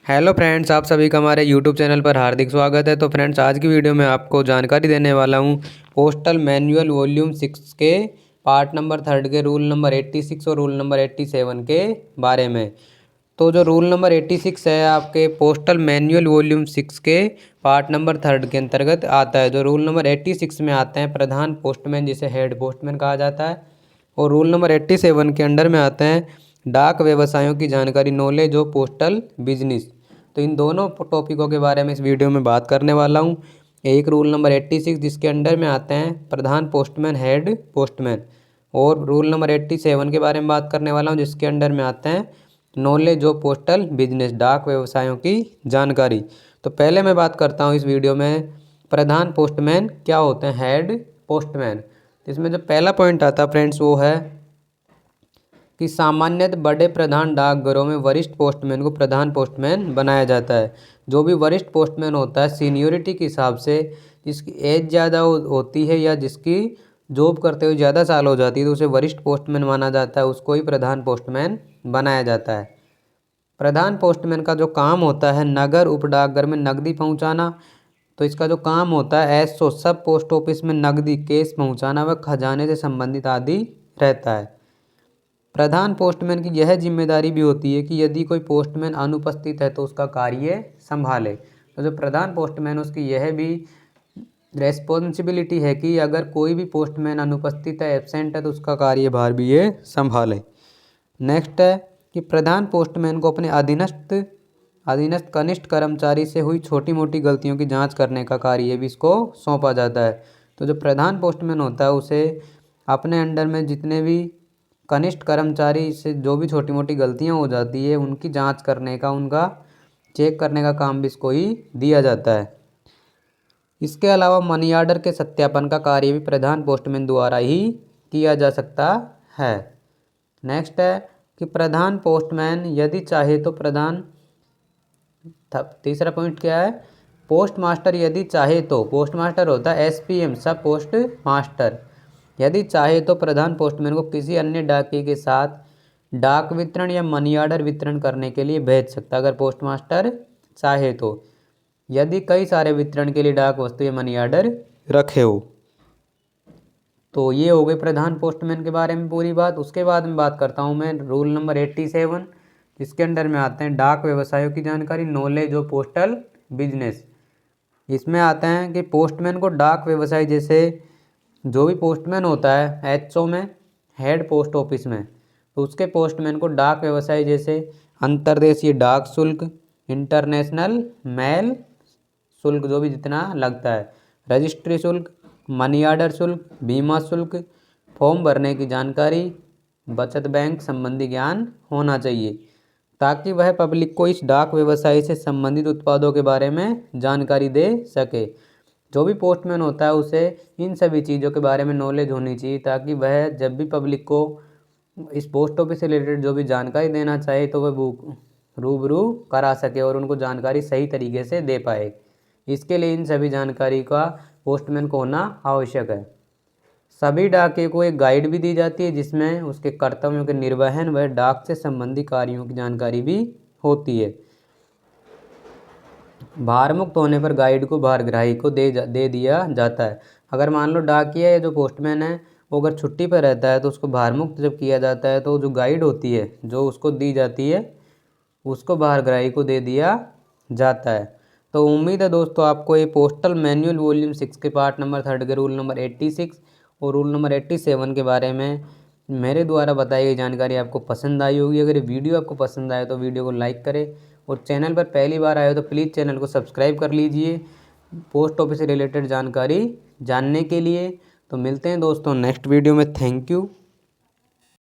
Hello friends, आप सभी का हमारे यूट्यूब चैनल पर हार्दिक स्वागत है। तो फ्रेंड्स, आज की वीडियो में आपको जानकारी देने वाला हूँ पोस्टल मैनुअल वॉल्यूम 6 के पार्ट नंबर 3 के रूल नंबर 86 और रूल नंबर 87 के बारे में। तो जो रूल नंबर 86 है आपके पोस्टल मैनुअल वॉल्यूम 6 के पार्ट नंबर 3 के अंतर्गत आता है। जो रूल नंबर 86 में आते हैं प्रधान पोस्टमैन, जिसे हेड पोस्टमैन कहा जाता है, और रूल नंबर 87 के अंडर में आते हैं डाक व्यवसायों की जानकारी, नॉलेज ऑफ पोस्टल बिजनेस। तो इन दोनों टॉपिकों के बारे में इस वीडियो में बात करने वाला हूँ। एक रूल नंबर 86 जिसके अंडर में आते हैं प्रधान पोस्टमैन, हेड पोस्टमैन, और रूल नंबर 87 के बारे में बात करने वाला हूँ जिसके अंडर में आते हैं नॉलेज ऑफ पोस्टल बिजनेस, डाक व्यवसायों की जानकारी। तो पहले मैं बात करता हूँ इस वीडियो में प्रधान पोस्टमैन क्या होते हैं, हेड पोस्टमैन। इसमें जो पहला पॉइंट आता है फ्रेंड्स वो है कि सामान्यतः बड़े प्रधान डाकघरों में वरिष्ठ पोस्टमैन को प्रधान पोस्टमैन बनाया जाता है। जो भी वरिष्ठ पोस्टमैन होता है सीनियोरिटी के हिसाब से, जिसकी एज ज़्यादा होती है या जिसकी जॉब करते हुए ज़्यादा साल हो जाती है तो उसे वरिष्ठ पोस्टमैन माना जाता है, उसको ही प्रधान पोस्टमैन बनाया जाता है। प्रधान पोस्टमैन का जो काम होता है नगर उप डाकघर में नकदी पहुँचाना। तो इसका जो काम होता है एसओ सब पोस्ट ऑफिस में नकदी केस पहुँचाना व खजाने से संबंधित आदि रहता है। प्रधान पोस्टमैन की यह जिम्मेदारी भी होती है कि यदि कोई पोस्टमैन अनुपस्थित है तो उसका कार्य संभाले। तो जो प्रधान पोस्टमैन उसकी यह भी रेस्पॉन्सिबिलिटी है कि अगर कोई भी पोस्टमैन अनुपस्थित है, एब्सेंट है, तो उसका कार्यभार भी ये संभाले। नेक्स्ट है कि प्रधान पोस्टमैन को अपने अधीनस्थ कनिष्ठ कर्मचारी से हुई छोटी मोटी गलतियों की जांच करने का कार्य भी इसको सौंपा जाता है। तो जो प्रधान पोस्टमैन होता है उसे अपने अंडर में जितने भी कनिष्ठ कर्मचारी से जो भी छोटी मोटी गलतियां हो जाती है उनकी जांच करने का, उनका चेक करने का काम भी इसको ही दिया जाता है। इसके अलावा मनी ऑर्डर के सत्यापन का कार्य भी प्रधान पोस्टमैन द्वारा ही किया जा सकता है। नेक्स्ट है कि प्रधान पोस्टमैन यदि चाहे तो तीसरा पॉइंट क्या है, पोस्ट मास्टर यदि चाहे तो, पोस्ट मास्टर होता है एसपीएम सब पोस्ट मास्टर, यदि चाहे तो प्रधान पोस्टमैन को किसी अन्य डाकिये के साथ डाक वितरण या मनी ऑर्डर वितरण करने के लिए भेज सकता है, अगर पोस्ट मास्टर चाहे तो, यदि कई सारे वितरण के लिए डाक वस्तु या मनी ऑर्डर रखे हो। तो ये हो गई प्रधान पोस्टमैन के बारे में पूरी बात। उसके बाद में बात करता हूँ मैं रूल नंबर 87 जिसके अंडर में आते हैं डाक व्यवसायों की जानकारी, नॉलेज ऑफ पोस्टल बिजनेस। इसमें आते हैं कि पोस्टमैन को डाक व्यवसाय, जैसे जो भी पोस्टमैन होता है एचओ में, हेड पोस्ट ऑफिस में, तो उसके पोस्टमैन को डाक व्यवसाय जैसे अंतर्देशीय डाक शुल्क, इंटरनेशनल मेल शुल्क जो भी जितना लगता है, रजिस्ट्री शुल्क, मनी ऑर्डर शुल्क, बीमा शुल्क, फॉर्म भरने की जानकारी, बचत बैंक संबंधी ज्ञान होना चाहिए ताकि वह पब्लिक को इस डाक व्यवसाय से संबंधित उत्पादों के बारे में जानकारी दे सके। जो भी पोस्टमैन होता है उसे इन सभी चीज़ों के बारे में नॉलेज होनी चाहिए ताकि वह जब भी पब्लिक को इस पोस्ट ऑफिस से रिलेटेड जो भी जानकारी देना चाहे तो वह रूबरू करा सके और उनको जानकारी सही तरीके से दे पाए। इसके लिए इन सभी जानकारी का पोस्टमैन को होना आवश्यक है। सभी डाकिये को एक गाइड भी दी जाती है जिसमें उसके कर्तव्यों के निर्वहन व डाक से संबंधित कार्यों की जानकारी भी होती है। भारमुक्त होने पर गाइड को भारग्राही को दे दिया जाता है। अगर मान लो डाकिया या जो पोस्टमैन है वो अगर छुट्टी पर रहता है तो उसको भारमुक्त जब किया जाता है तो जो गाइड होती है जो उसको दी जाती है उसको भारग्राही को दे दिया जाता है। तो उम्मीद है दोस्तों आपको ये पोस्टल मैनुअल वॉल्यूम 6 के पार्ट नंबर 3 के रूल नंबर 86 और रूल नंबर 87 के बारे में मेरे द्वारा बताई गई जानकारी आपको पसंद आई होगी। अगर ये वीडियो आपको पसंद आए तो वीडियो को लाइक करें और चैनल पर पहली बार आए हो तो प्लीज़ चैनल को सब्सक्राइब कर लीजिए पोस्ट ऑफिस से रिलेटेड जानकारी जानने के लिए। तो मिलते हैं दोस्तों नेक्स्ट वीडियो में। Thank you.